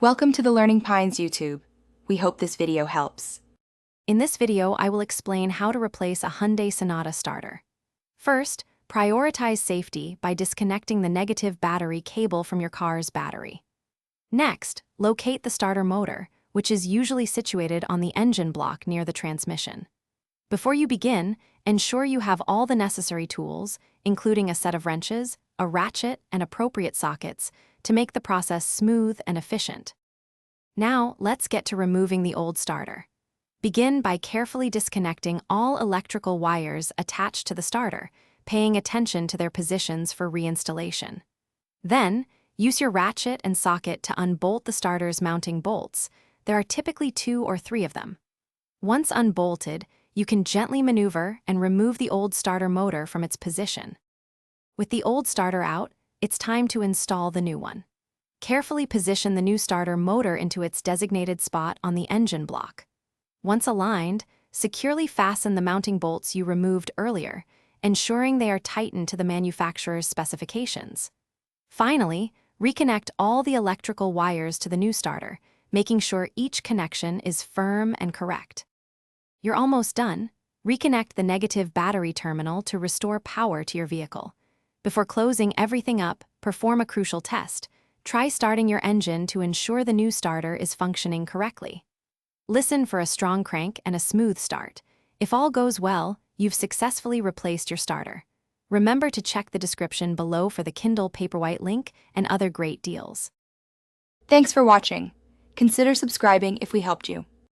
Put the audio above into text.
Welcome to the Learning Pines YouTube. We hope this video helps. In this video, I will explain how to replace a Hyundai Sonata starter. First, prioritize safety by disconnecting the negative battery cable from your car's battery. Next, locate the starter motor, which is usually situated on the engine block near the transmission. Before you begin, ensure you have all the necessary tools, including a set of wrenches, a ratchet, and appropriate sockets, to make the process smooth and efficient. Now, let's get to removing the old starter. Begin by carefully disconnecting all electrical wires attached to the starter, paying attention to their positions for reinstallation. Then, use your ratchet and socket to unbolt the starter's mounting bolts. There are typically 2 or 3 of them. Once unbolted, you can gently maneuver and remove the old starter motor from its position. With the old starter out, it's time to install the new one. Carefully position the new starter motor into its designated spot on the engine block. Once aligned, securely fasten the mounting bolts you removed earlier, ensuring they are tightened to the manufacturer's specifications. Finally, reconnect all the electrical wires to the new starter, making sure each connection is firm and correct. You're almost done. Reconnect the negative battery terminal to restore power to your vehicle. Before closing everything up, perform a crucial test. Try starting your engine to ensure the new starter is functioning correctly. Listen for a strong crank and a smooth start. If all goes well, you've successfully replaced your starter. Remember to check the description below for the Kindle Paperwhite link and other great deals. Thanks for watching. Consider subscribing if we helped you.